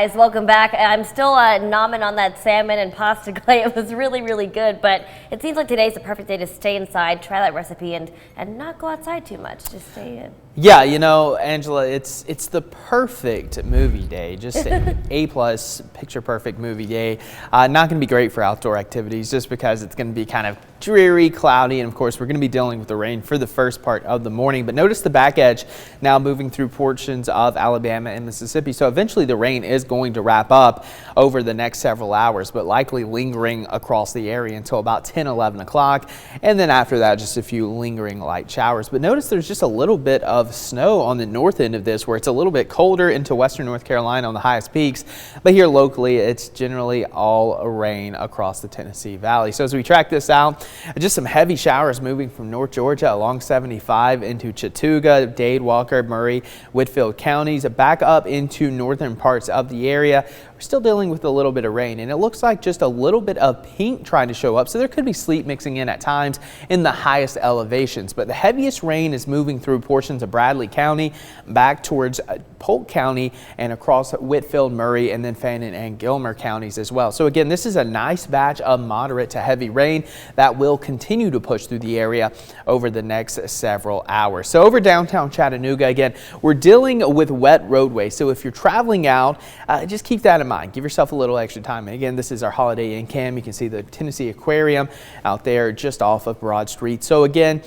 Guys, welcome back. I'm still nomming on that salmon and pasta, Clay. It was really, really good, but it seems like today's the perfect day to stay inside, try that recipe, and not go outside too much. Just stay in. Yeah, you know, Angela, it's the perfect movie day. Just an A+ picture perfect movie day. Not going to be great for outdoor activities just because it's going to be kind of dreary, cloudy, and of course we're going to be dealing with the rain for the first part of the morning. But notice the back edge now moving through portions of Alabama and Mississippi. So eventually the rain is going to wrap up over the next several hours, but likely lingering across the area until about 10, 11 o'clock. And then after that, just a few lingering light showers. But notice there's just a little bit of snow on the north end of this where it's a little bit colder into western North Carolina on the highest peaks. But here locally, it's generally all rain across the Tennessee Valley. So as we track this out, just some heavy showers moving from North Georgia along 75 into Chattooga, Dade, Walker, Murray, Whitfield counties, back up into northern parts of the area. We're still dealing with a little bit of rain, and it looks like just a little bit of pink trying to show up. So there could be sleet mixing in at times in the highest elevations. But the heaviest rain is moving through portions of Bradley County, back towards Polk County, and across Whitfield, Murray, and then Fannin and Gilmer counties as well. So again, this is a nice batch of moderate to heavy rain that will continue to push through the area over the next several hours. So over downtown Chattanooga, again, we're dealing with wet roadways. So if you're traveling out, just keep that in mind. Give yourself a little extra time. And again, this is our Holiday Inn Cam. You can see the Tennessee Aquarium out there just off of Broad Street. So again,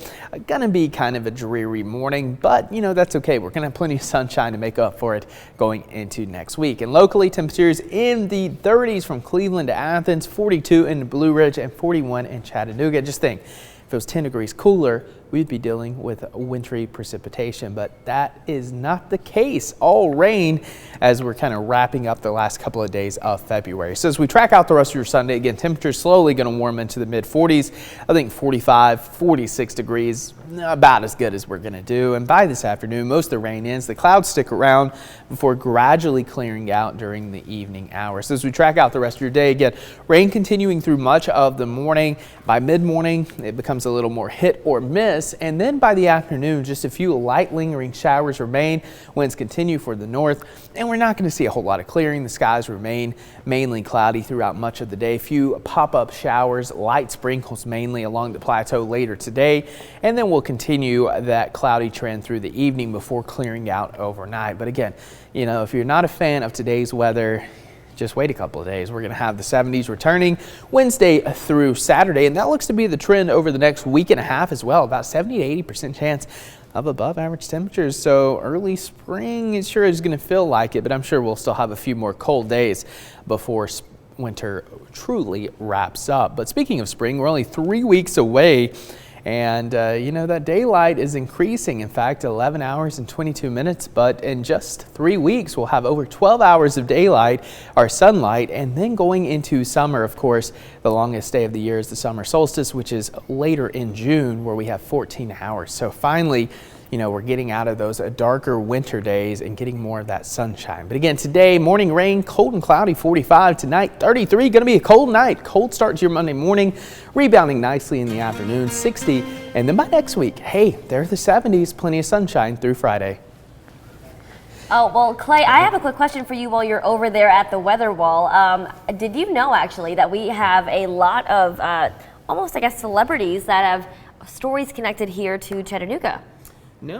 gonna be kind of a dreary morning, but you know, that's okay. We're gonna have plenty of sunshine to make up for it going into next week. And locally, temperatures in the 30s from Cleveland to Athens, 42 in Blue Ridge, and 41 in Chattanooga. Just think, if it was 10 degrees cooler, we'd be dealing with wintry precipitation, but that is not the case. All rain as we're kind of wrapping up the last couple of days of February. So as we track out the rest of your Sunday, again, temperatures slowly going to warm into the mid 40s. I think 45, 46 degrees, about as good as we're going to do. And by this afternoon, most of the rain ends. The clouds stick around before gradually clearing out during the evening hours. So as we track out the rest of your day, again, rain continuing through much of the morning. By mid-morning, it becomes a little more hit or miss. And then by the afternoon, just a few light lingering showers remain. Winds continue for the north, and we're not going to see a whole lot of clearing. The skies remain mainly cloudy throughout much of the day. Few pop-up showers, light sprinkles mainly along the plateau later today, and then we'll continue that cloudy trend through the evening before clearing out overnight. But again, you know, if you're not a fan of today's weather, just wait a couple of days. We're going to have the 70s returning Wednesday through Saturday, and that looks to be the trend over the next week and a half as well. About 70 to 80% chance of above average temperatures. So early spring, it sure is going to feel like it, but I'm sure we'll still have a few more cold days before winter truly wraps up. But speaking of spring, we're only 3 weeks away. And, you know, that daylight is increasing. In fact, 11 hours and 22 minutes. But in just 3 weeks, we'll have over 12 hours of daylight, our sunlight. And then going into summer, of course, the longest day of the year is the summer solstice, which is later in June, where we have 14 hours. So finally, you know, we're getting out of those darker winter days and getting more of that sunshine. But again, today, morning rain, cold and cloudy, 45. Tonight, 33. Going to be a cold night. Cold start to your Monday morning, rebounding nicely in the afternoon, 60. And then by next week, hey, there's the 70s. Plenty of sunshine through Friday. Oh, well, Clay, I have a quick question for you while you're over there at the weather wall. Did you know, actually, that we have a lot of almost, I guess, celebrities that have stories connected here to Chattanooga?